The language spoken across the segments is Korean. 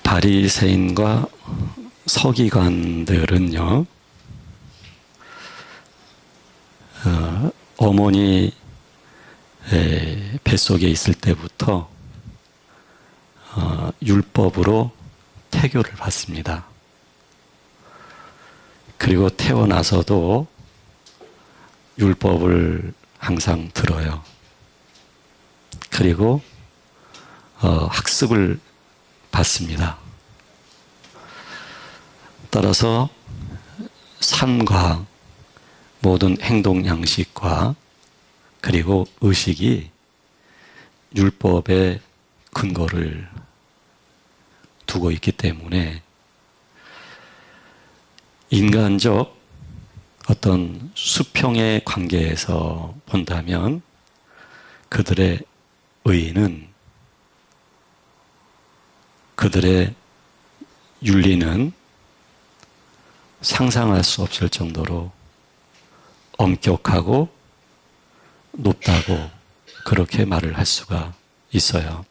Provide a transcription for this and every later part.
바리새인과 서기관들은요, 어머니 뱃속에 있을 때부터 율법으로 태교를 받습니다. 그리고 태어나서도 율법을 항상 들어요. 그리고 학습을 받습니다. 따라서 삶과 모든 행동 양식과 그리고 의식이 율법의 근거를 두고 있기 때문에 인간적 어떤 수평의 관계에서 본다면 그들의 의의는, 그들의 윤리는 상상할 수 없을 정도로 엄격하고 높다고 그렇게 말을 할 수가 있어요.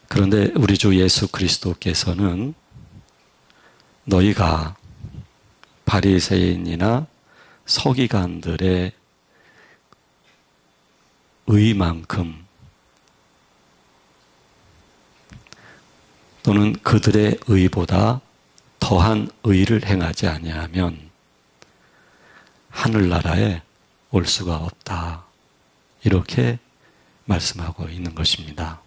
그런데 우리 주 예수 그리스도께서는 너희가 바리새인이나 서기관들의 의만큼 또는 그들의 의보다 더한 의를 행하지 아니하면 하늘나라에 올 수가 없다. 이렇게 말씀하고 있는 것입니다.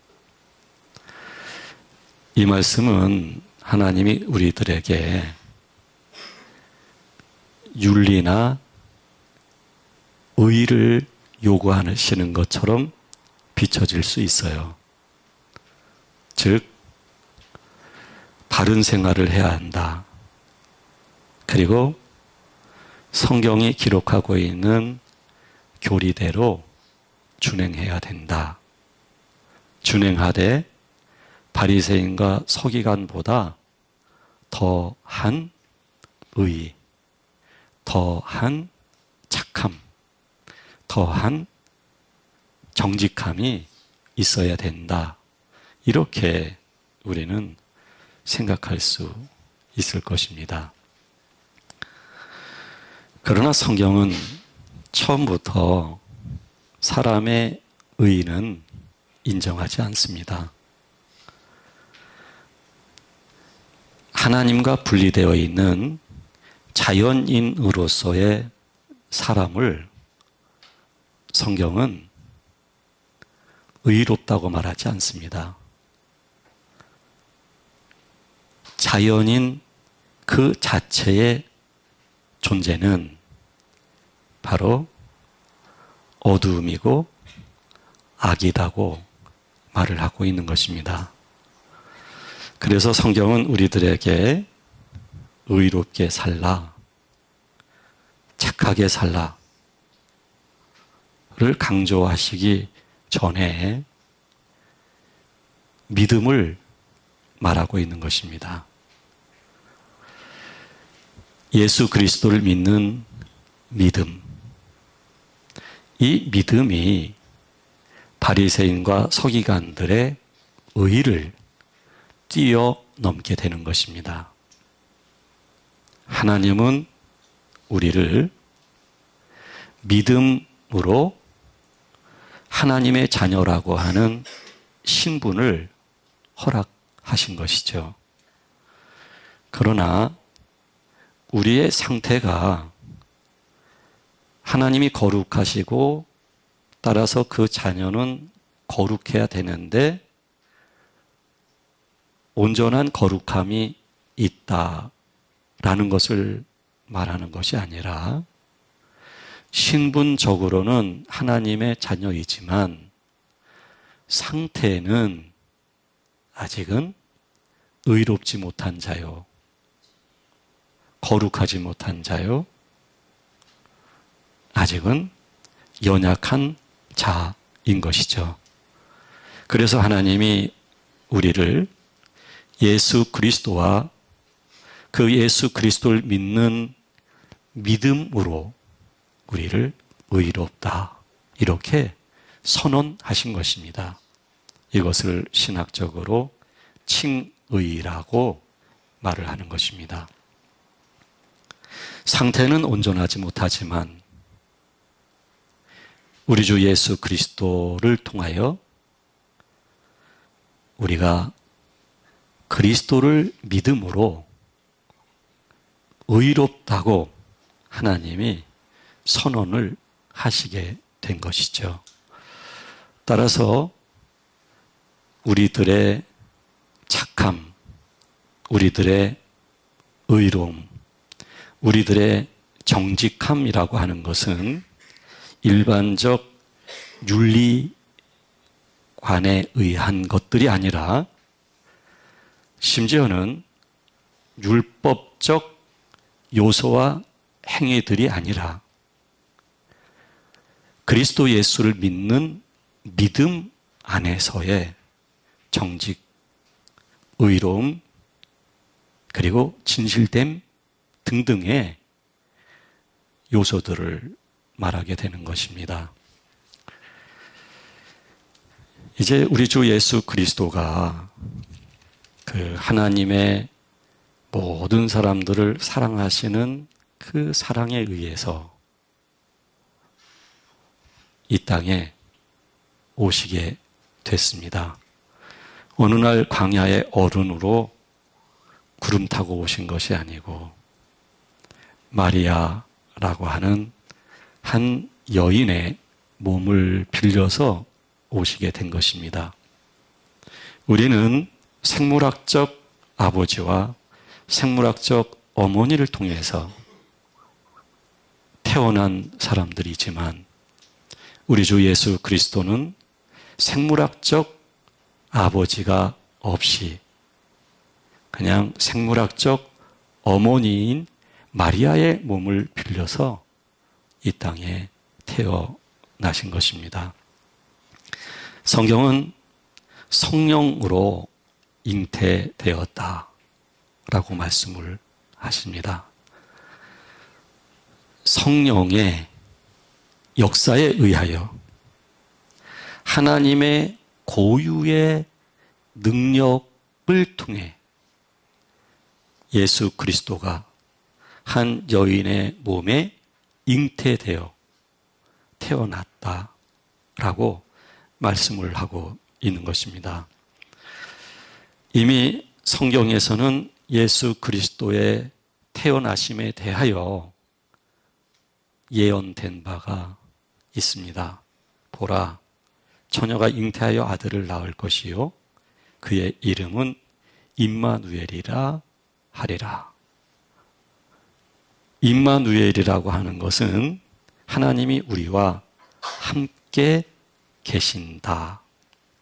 이 말씀은 하나님이 우리들에게 윤리나 의를 요구하시는 것처럼 비춰질 수 있어요. 즉, 바른 생활을 해야 한다. 그리고 성경이 기록하고 있는 교리대로 준행해야 된다. 준행하되 바리새인과 서기관보다 더한 의의, 더한 착함, 더한 정직함이 있어야 된다. 이렇게 우리는 생각할 수 있을 것입니다. 그러나 성경은 처음부터 사람의 의의는 인정하지 않습니다. 하나님과 분리되어 있는 자연인으로서의 사람을 성경은 의롭다고 말하지 않습니다. 자연인 그 자체의 존재는 바로 어두움이고 악이다고 말을 하고 있는 것입니다. 그래서 성경은 우리들에게 의롭게 살라, 착하게 살라를 강조하시기 전에 믿음을 말하고 있는 것입니다. 예수 그리스도를 믿는 믿음. 이 믿음이 바리새인과 서기관들의 의의를 뛰어넘게 되는 것입니다. 하나님은 우리를 믿음으로 하나님의 자녀라고 하는 신분을 허락하신 것이죠. 그러나 우리의 상태가 하나님이 거룩하시고 따라서 그 자녀는 거룩해야 되는데 온전한 거룩함이 있다라는 것을 말하는 것이 아니라 신분적으로는 하나님의 자녀이지만 상태는 아직은 의롭지 못한 자요, 거룩하지 못한 자요, 아직은 연약한 자인 것이죠. 그래서 하나님이 우리를 예수 그리스도와 그 예수 그리스도를 믿는 믿음으로 우리를 의롭다, 이렇게 선언하신 것입니다. 이것을 신학적으로 칭의라고 말을 하는 것입니다. 상태는 온전하지 못하지만 우리 주 예수 그리스도를 통하여 우리가 그리스도를 믿음으로 의롭다고 하나님이 선언을 하시게 된 것이죠. 따라서 우리들의 착함, 우리들의 의로움, 우리들의 정직함이라고 하는 것은 일반적 윤리관에 의한 것들이 아니라 심지어는 율법적 요소와 행위들이 아니라 그리스도 예수를 믿는 믿음 안에서의 정직, 의로움, 그리고 진실됨 등등의 요소들을 말하게 되는 것입니다. 이제 우리 주 예수 그리스도가 그 하나님의 모든 사람들을 사랑하시는 그 사랑에 의해서 이 땅에 오시게 됐습니다. 어느 날 광야의 어른으로 구름 타고 오신 것이 아니고 마리아라고 하는 한 여인의 몸을 빌려서 오시게 된 것입니다. 우리는 생물학적 아버지와 생물학적 어머니를 통해서 태어난 사람들이지만 우리 주 예수 그리스도는 생물학적 아버지가 없이 그냥 생물학적 어머니인 마리아의 몸을 빌려서 이 땅에 태어나신 것입니다. 성경은 성령으로 잉태되었다 라고 말씀을 하십니다. 성령의 역사에 의하여 하나님의 고유의 능력을 통해 예수 그리스도가 한 여인의 몸에 잉태되어 태어났다라고 말씀을 하고 있는 것입니다. 이미 성경에서는 예수 그리스도의 태어나심에 대하여 예언된 바가 있습니다. 보라, 처녀가 잉태하여 아들을 낳을 것이요 그의 이름은 임마누엘이라 하리라. 임마누엘이라고 하는 것은 하나님이 우리와 함께 계신다,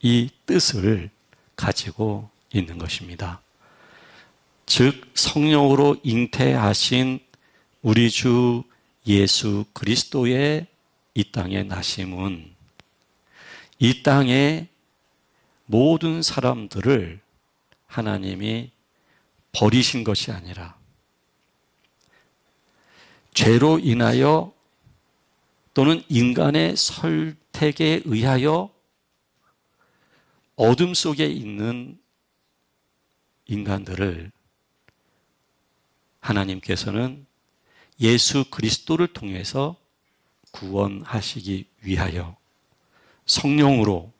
이 뜻을 가지고 있는 것입니다. 즉 성령으로 잉태하신 우리 주 예수 그리스도의 이 땅에 나심은 이 땅의 모든 사람들을 하나님이 버리신 것이 아니라 죄로 인하여 또는 인간의 설택에 의하여 어둠 속에 있는 인간들을 하나님께서는 예수 그리스도를 통해서 구원하시기 위하여 성령으로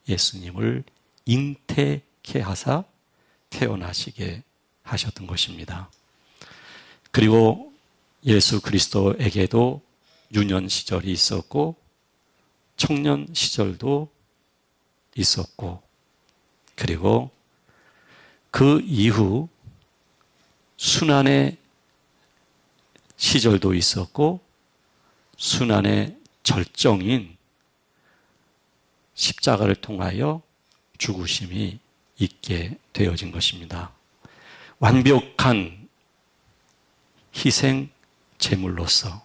예수님을 잉태케 하사 태어나시게 하셨던 것입니다. 그리고 예수 그리스도에게도 유년 시절이 있었고 청년 시절도 있었고 그리고 그 이후 순환의 시절도 있었고 순환의 절정인 십자가를 통하여 죽으심이 있게 되어진 것입니다. 완벽한 희생 제물로서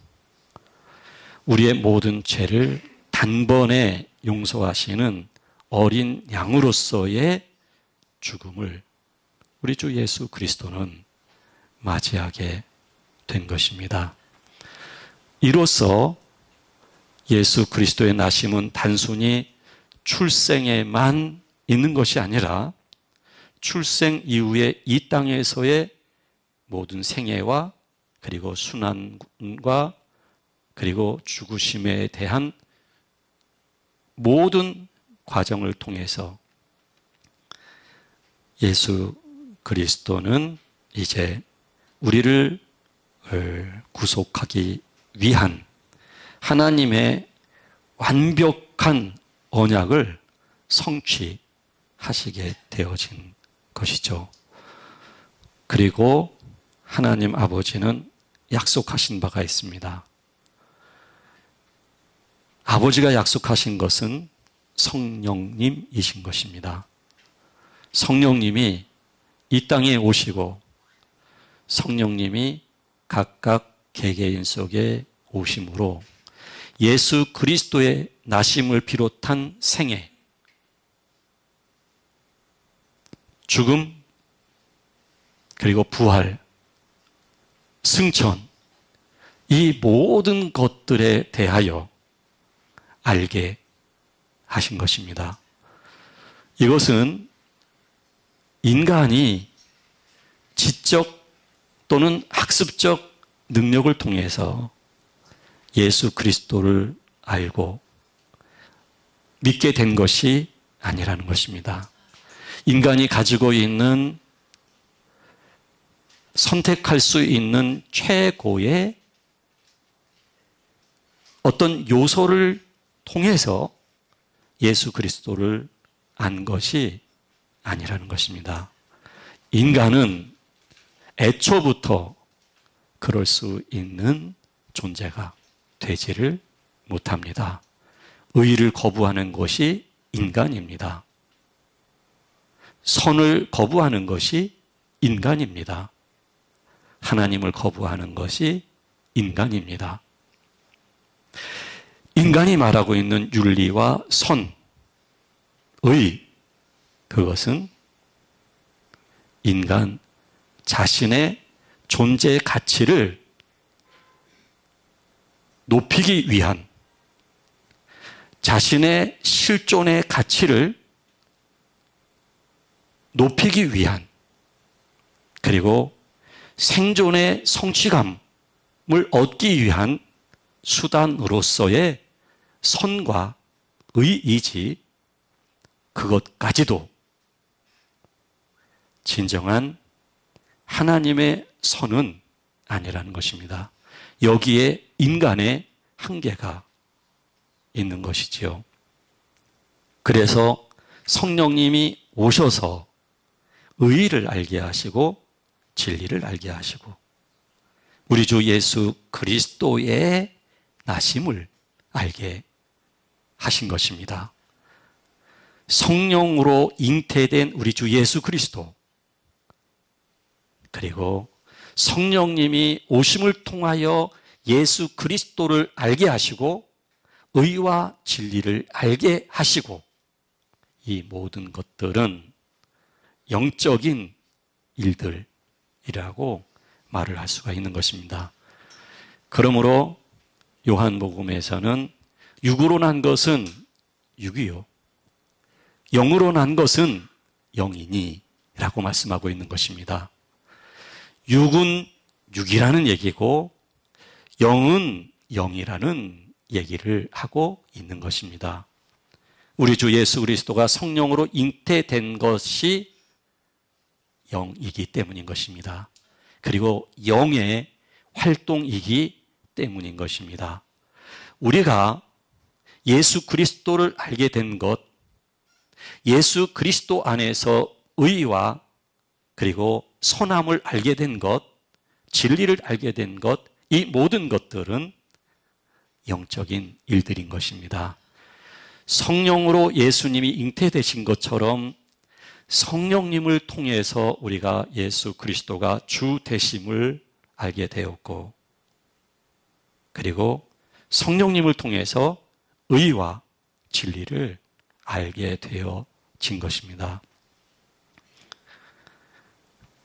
우리의 모든 죄를 단번에 용서하시는 어린 양으로서의 죽음을 우리 주 예수 그리스도는 맞이하게 된 것입니다. 이로써 예수 그리스도의 나심은 단순히 출생에만 있는 것이 아니라 출생 이후에 이 땅에서의 모든 생애와 그리고 순환과 그리고 죽으심에 대한 모든 과정을 통해서 예수 그리스도는 이제 우리를 구속하기 위한 하나님의 완벽한 언약을 성취하시게 되어진 것이죠. 그리고 하나님 아버지는 약속하신 바가 있습니다. 아버지가 약속하신 것은 성령님이신 것입니다. 성령님이 이 땅에 오시고 성령님이 각각 개개인 속에 오심으로 예수 그리스도의 나심을 비롯한 생애, 죽음, 그리고 부활, 승천, 이 모든 것들에 대하여 알게 하신 것입니다. 이것은 인간이 지적 또는 학습적 능력을 통해서 예수 그리스도를 알고 믿게 된 것이 아니라는 것입니다. 인간이 가지고 있는 선택할 수 있는 최고의 어떤 요소를 통해서 예수 그리스도를 안 것이 아니라는 것입니다. 인간은 애초부터 그럴 수 있는 존재가 되지를 못합니다. 의를 거부하는 것이 인간입니다. 선을 거부하는 것이 인간입니다. 하나님을 거부하는 것이 인간입니다. 인간이 말하고 있는 윤리와 선, 의, 그것은 인간 자신의 존재의 가치를 높이기 위한, 자신의 실존의 가치를 높이기 위한, 그리고 생존의 성취감을 얻기 위한 수단으로서의 선과 의이지, 그것까지도 진정한 하나님의 선은 아니라는 것입니다. 여기에 인간의 한계가 있는 것이지요. 그래서 성령님이 오셔서 의를 알게 하시고 진리를 알게 하시고 우리 주 예수 그리스도의 나심을 알게 하신 것입니다. 성령으로 잉태된 우리 주 예수 그리스도, 그리고 성령님이 오심을 통하여 예수 그리스도를 알게 하시고 의와 진리를 알게 하시고, 이 모든 것들은 영적인 일들이라고 말을 할 수가 있는 것입니다. 그러므로 요한복음에서는 육으로 난 것은 육이요, 영으로 난 것은 영이니 라고 말씀하고 있는 것입니다. 육은 육이라는 얘기고 영은 영이라는 얘기를 하고 있는 것입니다. 우리 주 예수 그리스도가 성령으로 잉태된 것이 영이기 때문인 것입니다. 그리고 영의 활동이기 때문인 것입니다. 우리가 예수 그리스도를 알게 된 것, 예수 그리스도 안에서 의와 그리고 선함을 알게 된 것, 진리를 알게 된 것, 이 모든 것들은 영적인 일들인 것입니다. 성령으로 예수님이 잉태되신 것처럼 성령님을 통해서 우리가 예수 그리스도가 주 되심을 알게 되었고, 그리고 성령님을 통해서 의와 진리를 알게 되어진 것입니다.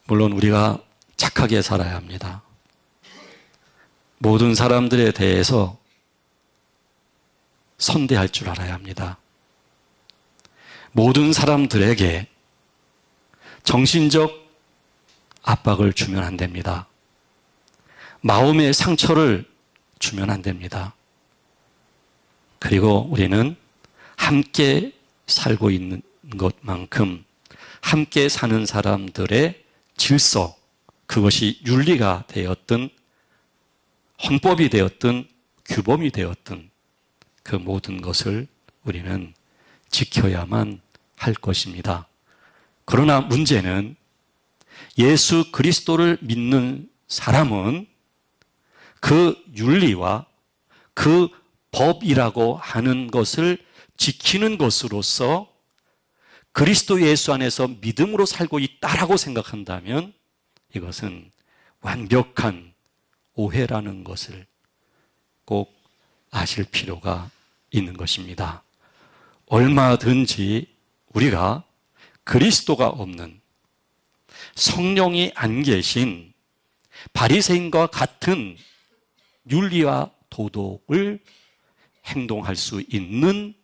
물론 우리가 착하게 살아야 합니다. 모든 사람들에 대해서 선대할 줄 알아야 합니다. 모든 사람들에게 정신적 압박을 주면 안 됩니다. 마음의 상처를 주면 안 됩니다. 그리고 우리는 함께 살고 있는 것만큼 함께 사는 사람들의 질서, 그것이 윤리가 되었든 헌법이 되었든 규범이 되었든 그 모든 것을 우리는 지켜야만 할 것입니다. 그러나 문제는 예수 그리스도를 믿는 사람은 그 윤리와 그 법이라고 하는 것을 지키는 것으로서 그리스도 예수 안에서 믿음으로 살고 있다라고 생각한다면 이것은 완벽한 오해라는 것을 꼭 아실 필요가 있는 것입니다. 얼마든지 우리가 그리스도가 없는 성령이 안 계신 바리새인과 같은 윤리와 도덕을 행동할 수 있는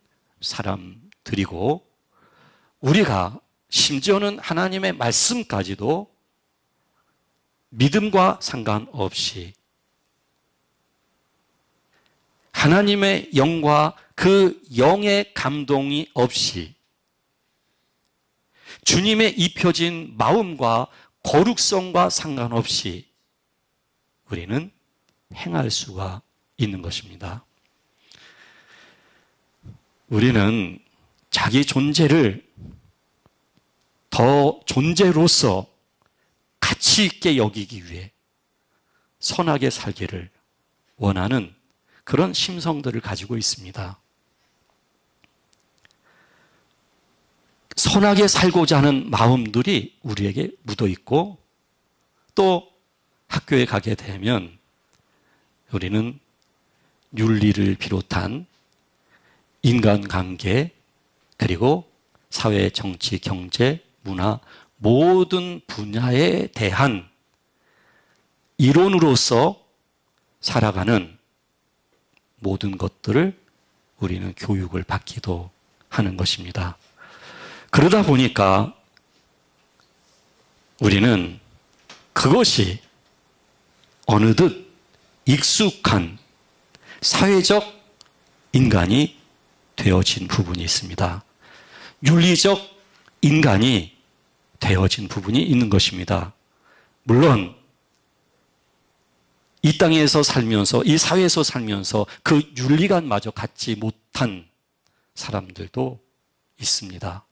사람들이고 우리가 심지어는 하나님의 말씀까지도 믿음과 상관없이 하나님의 영과 그 영의 감동이 없이 주님의 입혀진 마음과 거룩성과 상관없이 우리는 행할 수가 있는 것입니다. 우리는 자기 존재를 더 존재로서 가치 있게 여기기 위해 선하게 살기를 원하는 그런 심성들을 가지고 있습니다. 선하게 살고자 하는 마음들이 우리에게 묻어 있고 또 학교에 가게 되면 우리는 윤리를 비롯한 인간관계 그리고 사회, 정치, 경제, 문화 모든 분야에 대한 이론으로서 살아가는 모든 것들을 우리는 교육을 받기도 하는 것입니다. 그러다 보니까 우리는 그것이 어느덧 익숙한 사회적 인간이 되어진 부분이 있습니다. 윤리적 인간이 되어진 부분이 있는 것입니다. 물론 이 땅에서 살면서 이 사회에서 살면서 그 윤리관마저 갖지 못한 사람들도 있습니다.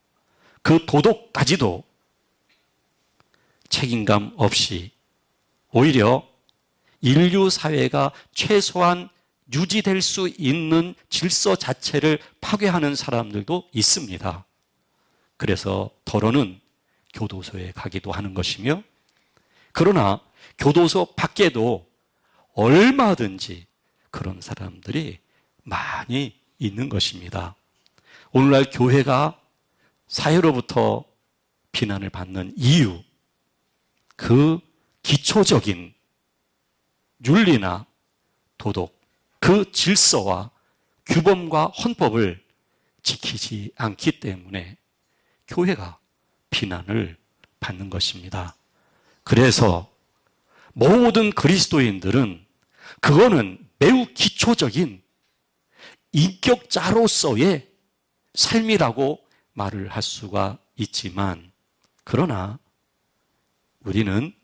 그 도덕까지도 책임감 없이 오히려 인류 사회가 최소한 유지될 수 있는 질서 자체를 파괴하는 사람들도 있습니다. 그래서 더러는 교도소에 가기도 하는 것이며 그러나 교도소 밖에도 얼마든지 그런 사람들이 많이 있는 것입니다. 오늘날 교회가 사회로부터 비난을 받는 이유, 그 기초적인 윤리나 도덕, 그 질서와 규범과 헌법을 지키지 않기 때문에 교회가 비난을 받는 것입니다. 그래서 모든 그리스도인들은 그거는 매우 기초적인 인격자로서의 삶이라고 말을 할 수가 있지만 그러나 우리는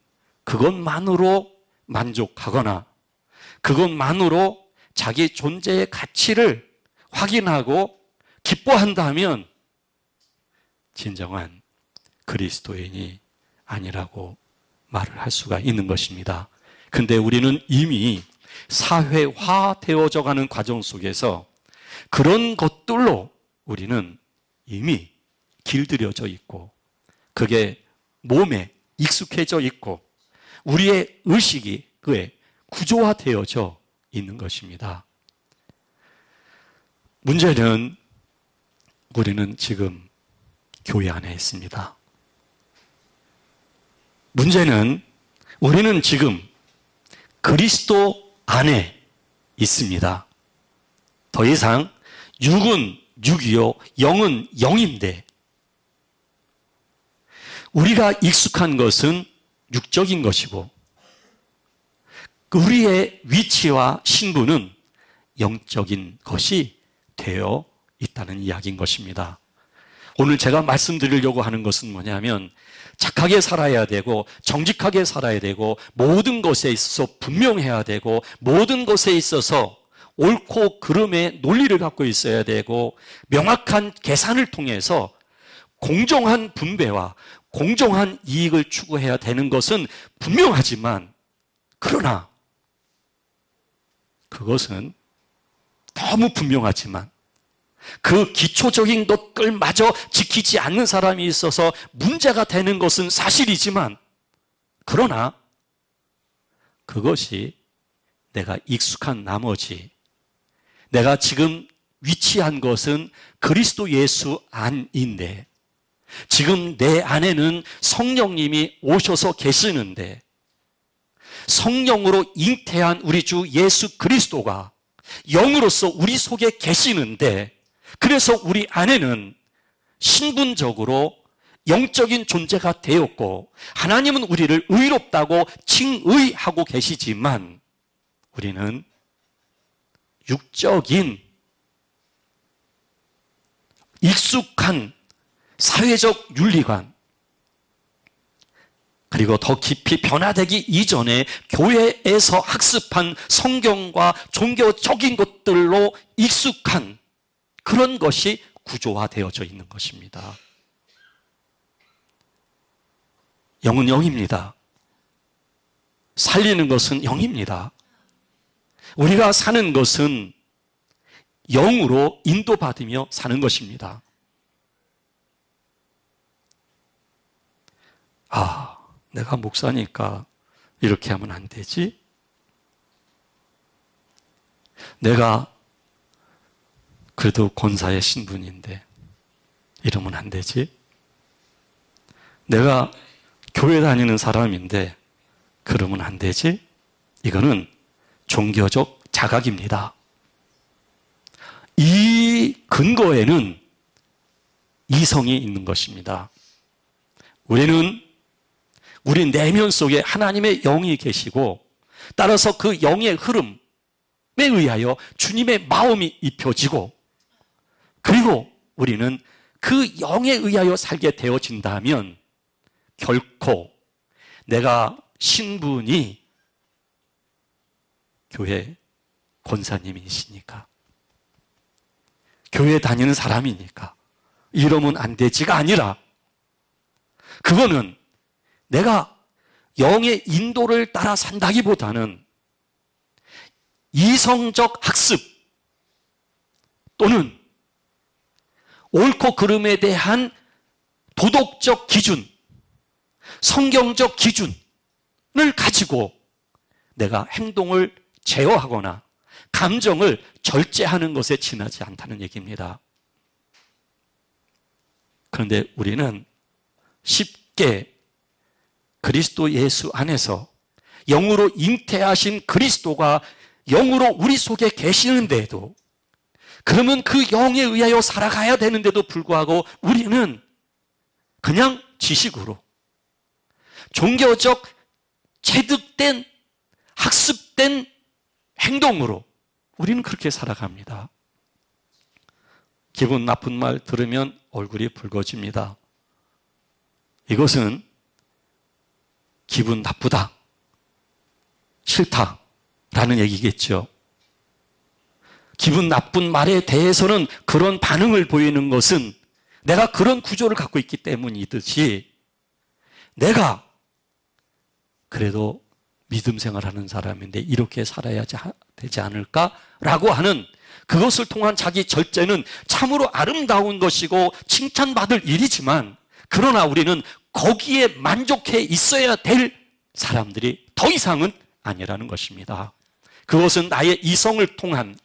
그것만으로 만족하거나 그것만으로 자기 존재의 가치를 확인하고 기뻐한다면 진정한 그리스도인이 아니라고 말을 할 수가 있는 것입니다. 근데 우리는 이미 사회화되어져 가는 과정 속에서 그런 것들로 우리는 이미 길들여져 있고 그게 몸에 익숙해져 있고 우리의 의식이 그에 구조화되어져 있는 것입니다. 문제는 우리는 지금 교회 안에 있습니다. 문제는 우리는 지금 그리스도 안에 있습니다. 더 이상 육은 육이요 영은 영인데 우리가 익숙한 것은 육적인 것이고 우리의 위치와 신분은 영적인 것이 되어 있다는 이야기인 것입니다. 오늘 제가 말씀드리려고 하는 것은 뭐냐면 착하게 살아야 되고 정직하게 살아야 되고 모든 것에 있어서 분명해야 되고 모든 것에 있어서 옳고 그름의 논리를 갖고 있어야 되고 명확한 계산을 통해서 공정한 분배와 공정한 이익을 추구해야 되는 것은 분명하지만 그러나 그것은 너무 분명하지만 그 기초적인 것들마저 지키지 않는 사람이 있어서 문제가 되는 것은 사실이지만 그러나 그것이 내가 익숙한 나머지 내가 지금 위치한 것은 그리스도 예수 안인데 지금 내 안에는 성령님이 오셔서 계시는데 성령으로 잉태한 우리 주 예수 그리스도가 영으로서 우리 속에 계시는데 그래서 우리 안에는 신분적으로 영적인 존재가 되었고 하나님은 우리를 의롭다고 칭의하고 계시지만 우리는 육적인 익숙한 사회적 윤리관 그리고 더 깊이 변화되기 이전에 교회에서 학습한 성경과 종교적인 것들로 익숙한 그런 것이 구조화되어져 있는 것입니다. 영은 영입니다. 살리는 것은 영입니다. 우리가 사는 것은 영으로 인도받으며 사는 것입니다. 내가 목사니까 이렇게 하면 안 되지? 내가 그래도 권사의 신분인데 이러면 안 되지? 내가 교회 다니는 사람인데 그러면 안 되지? 이거는 종교적 자각입니다. 이 근거에는 이성이 있는 것입니다. 우리 내면 속에 하나님의 영이 계시고 따라서 그 영의 흐름에 의하여 주님의 마음이 입혀지고 그리고 우리는 그 영에 의하여 살게 되어진다면 결코 내가 신분이 교회 권사님이시니까 교회 다니는 사람이니까 이러면 안 되지가 아니라 그거는 내가 영의 인도를 따라 산다기보다는 이성적 학습 또는 옳고 그름에 대한 도덕적 기준, 성경적 기준을 가지고 내가 행동을 제어하거나 감정을 절제하는 것에 지나지 않다는 얘기입니다. 그런데 우리는 쉽게 그리스도 예수 안에서 영으로 잉태하신 그리스도가 영으로 우리 속에 계시는데도 그러면 그 영에 의하여 살아가야 되는데도 불구하고 우리는 그냥 지식으로 종교적 체득된 학습된 행동으로 우리는 그렇게 살아갑니다. 기분 나쁜 말 들으면 얼굴이 붉어집니다. 이것은 기분 나쁘다, 싫다라는 얘기겠죠. 기분 나쁜 말에 대해서는 그런 반응을 보이는 것은 내가 그런 구조를 갖고 있기 때문이듯이 내가 그래도 믿음 생활하는 사람인데 이렇게 살아야 되지 않을까라고 하는 그것을 통한 자기 절제는 참으로 아름다운 것이고 칭찬받을 일이지만 그러나 우리는 거기에 만족해 있어야 될 사람들이 더 이상은 아니라는 것입니다. 그것은 나의 이성을 통한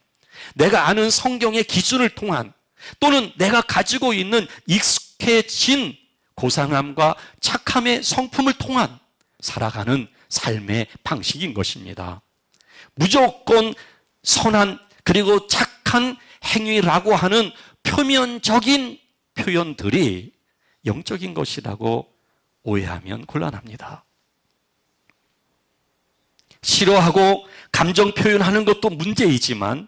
내가 아는 성경의 기준을 통한 또는 내가 가지고 있는 익숙해진 고상함과 착함의 성품을 통한 살아가는 삶의 방식인 것입니다. 무조건 선한 그리고 착한 행위라고 하는 표면적인 표현들이 영적인 것이라고 오해하면 곤란합니다. 싫어하고 감정 표현하는 것도 문제이지만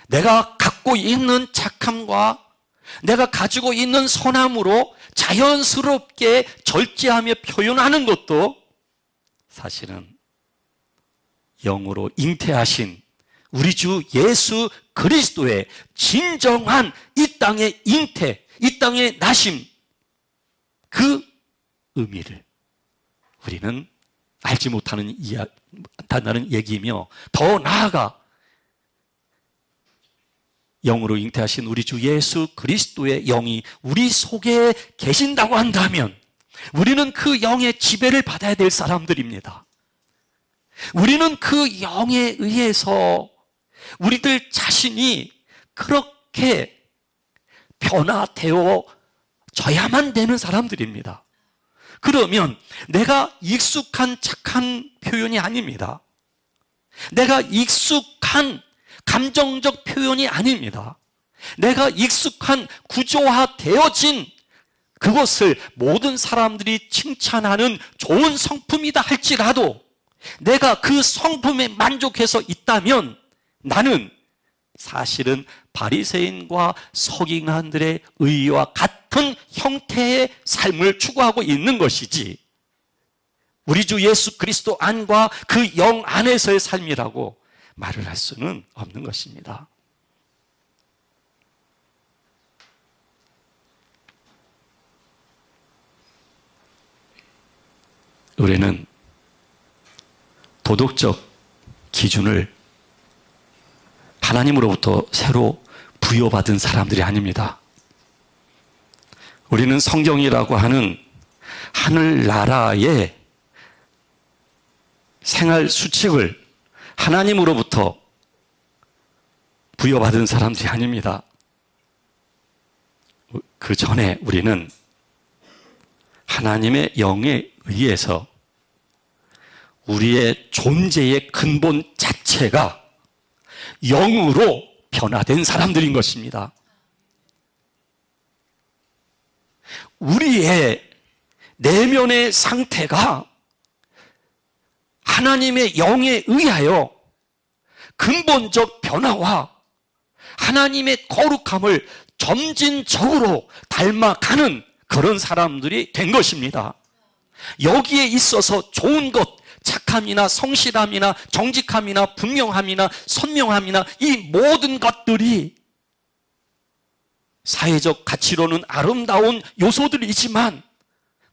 내가 갖고 있는 착함과 내가 가지고 있는 선함으로 자연스럽게 절제하며 표현하는 것도 사실은 영으로 잉태하신 우리 주 예수 그리스도의 진정한 이 땅의 잉태, 이 땅의 나심, 그 의미를 우리는 알지 못하는 단다는 얘기이며, 더 나아가 영으로 잉태하신 우리 주 예수 그리스도의 영이 우리 속에 계신다고 한다면 우리는 그 영의 지배를 받아야 될 사람들입니다. 우리는 그 영에 의해서 우리들 자신이 그렇게 변화되어져야만 되는 사람들입니다. 그러면 내가 익숙한 착한 표현이 아닙니다. 내가 익숙한 감정적 표현이 아닙니다. 내가 익숙한 구조화되어진 그것을 모든 사람들이 칭찬하는 좋은 성품이다 할지라도 내가 그 성품에 만족해서 있다면 나는 사실은 바리새인과 서기관들의 의와 같은 형태의 삶을 추구하고 있는 것이지, 우리 주 예수 그리스도 안과 그 영 안에서의 삶이라고 말을 할 수는 없는 것입니다. 우리는 도덕적 기준을 하나님으로부터 새로 부여받은 사람들이 아닙니다. 우리는 성경이라고 하는 하늘나라의 생활 수칙을 하나님으로부터 부여받은 사람들이 아닙니다. 그 전에 우리는 하나님의 영에 의해서 우리의 존재의 근본 자체가 영으로 변화된 사람들인 것입니다. 우리의 내면의 상태가 하나님의 영에 의하여 근본적 변화와 하나님의 거룩함을 점진적으로 닮아가는 그런 사람들이 된 것입니다. 여기에 있어서 좋은 것, 착함이나 성실함이나 정직함이나 분명함이나 선명함이나 이 모든 것들이 사회적 가치로는 아름다운 요소들이지만,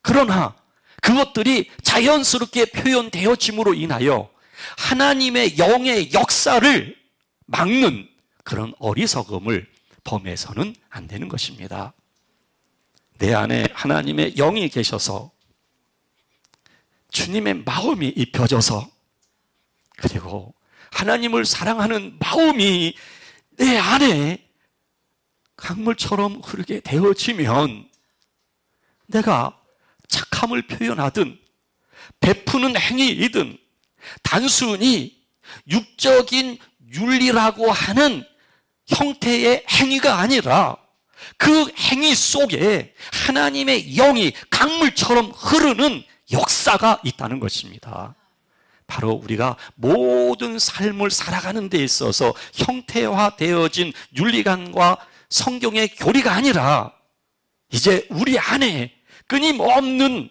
그러나 그것들이 자연스럽게 표현되어짐으로 인하여 하나님의 영의 역사를 막는 그런 어리석음을 범해서는 안 되는 것입니다. 내 안에 하나님의 영이 계셔서 주님의 마음이 입혀져서, 그리고 하나님을 사랑하는 마음이 내 안에 강물처럼 흐르게 되어지면 내가 착함을 표현하든 베푸는 행위이든 단순히 육적인 윤리라고 하는 형태의 행위가 아니라 그 행위 속에 하나님의 영이 강물처럼 흐르는 역사가 있다는 것입니다. 바로 우리가 모든 삶을 살아가는 데 있어서 형태화되어진 윤리관과 성경의 교리가 아니라 이제 우리 안에 끊임없는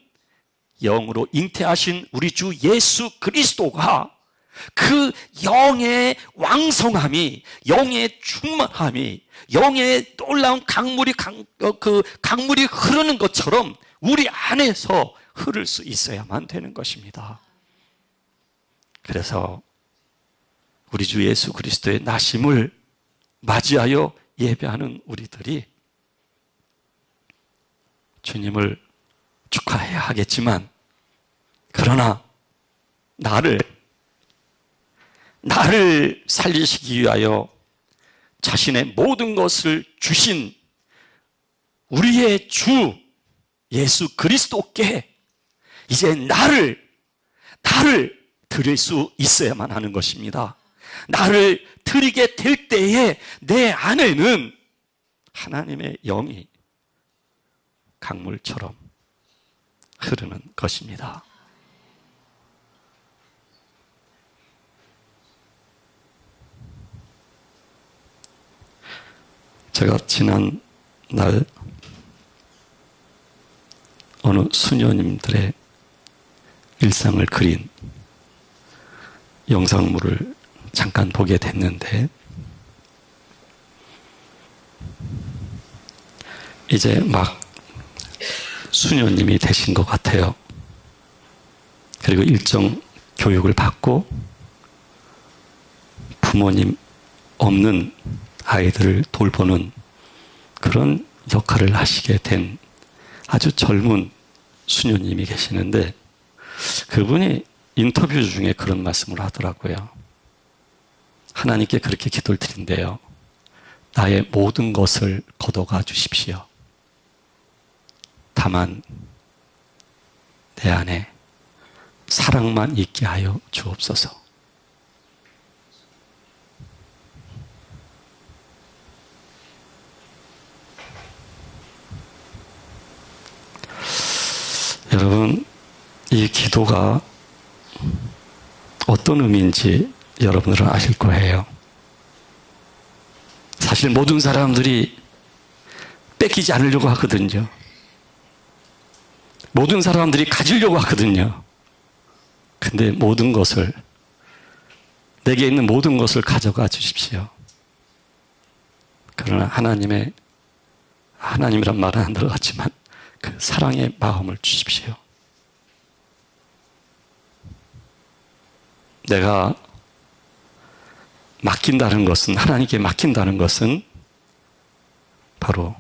영으로 잉태하신 우리 주 예수 그리스도가 그 영의 왕성함이, 영의 충만함이, 영의 놀라운 강물이 흐르는 것처럼 우리 안에서 흐를 수 있어야만 되는 것입니다. 그래서 우리 주 예수 그리스도의 나심을 맞이하여 예배하는 우리들이 주님을 축하해야 하겠지만, 그러나 나를 살리시기 위하여 자신의 모든 것을 주신 우리의 주 예수 그리스도께 이제 나를 드릴 수 있어야만 하는 것입니다. 나를 드리게 될 때에 내 안에는 하나님의 영이 강물처럼 흐르는 것입니다. 제가 지난 날 어느 수녀님들의 일상을 그린 영상물을 잠깐 보게 됐는데, 이제 막 수녀님이 되신 것 같아요. 그리고 일정 교육을 받고 부모님 없는 아이들을 돌보는 그런 역할을 하시게 된 아주 젊은 수녀님이 계시는데, 그분이 인터뷰 중에 그런 말씀을 하더라고요. 하나님께 그렇게 기도를 드린대요. 나의 모든 것을 걷어가 주십시오. 다만 내 안에 사랑만 있게 하여 주옵소서. 여러분, 이 기도가 어떤 의미인지 여러분들은 아실 거예요. 사실 모든 사람들이 뺏기지 않으려고 하거든요. 모든 사람들이 가지려고 하거든요. 근데 모든 것을, 내게 있는 모든 것을 가져가 주십시오. 그러나 하나님이란 말은 안 들어갔지만 그 사랑의 마음을 주십시오. 내가 맡긴다는 것은, 하나님께 맡긴다는 것은 바로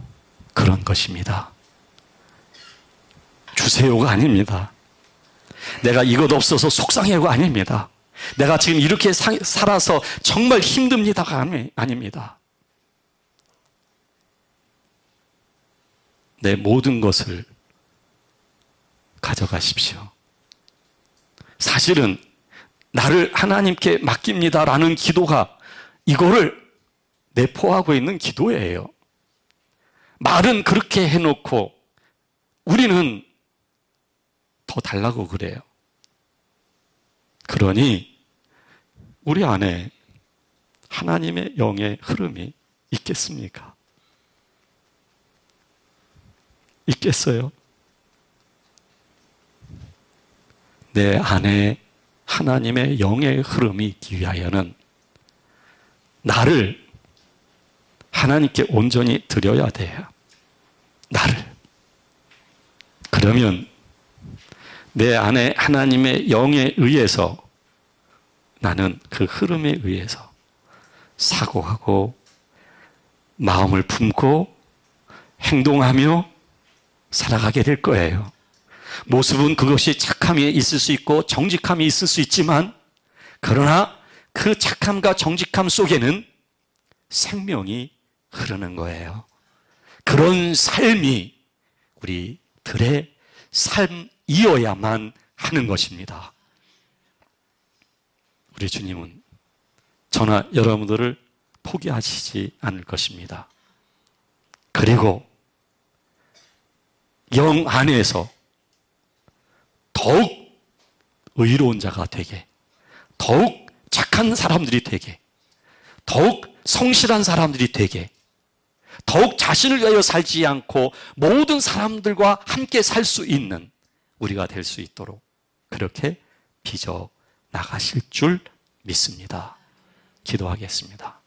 그런 것입니다. 주세요가 아닙니다. 내가 이것 없어서 속상해요가 아닙니다. 내가 지금 이렇게 살아서 정말 힘듭니다가 아닙니다. 내 모든 것을 가져가십시오. 사실은 나를 하나님께 맡깁니다라는 기도가 이거를 내포하고 있는 기도예요. 말은 그렇게 해놓고 우리는 더 달라고 그래요. 그러니 우리 안에 하나님의 영의 흐름이 있겠습니까? 있겠어요? 내 안에 하나님의 영의 흐름이 있기 위하여는 나를 하나님께 온전히 드려야 돼요. 나를. 그러면 내 안에 하나님의 영에 의해서 나는 그 흐름에 의해서 사고하고 마음을 품고 행동하며 살아가게 될 거예요. 모습은 그것이 착함이 있을 수 있고 정직함이 있을 수 있지만, 그러나 그 착함과 정직함 속에는 생명이 흐르는 거예요. 그런 삶이 우리들의 삶이어야만 하는 것입니다. 우리 주님은 저나 여러분들을 포기하시지 않을 것입니다. 그리고 영 안에서 더욱 의로운 자가 되게, 더욱 착한 사람들이 되게, 더욱 성실한 사람들이 되게, 더욱 자신을 위하여 살지 않고 모든 사람들과 함께 살 수 있는 우리가 될 수 있도록 그렇게 빚어 나가실 줄 믿습니다. 기도하겠습니다.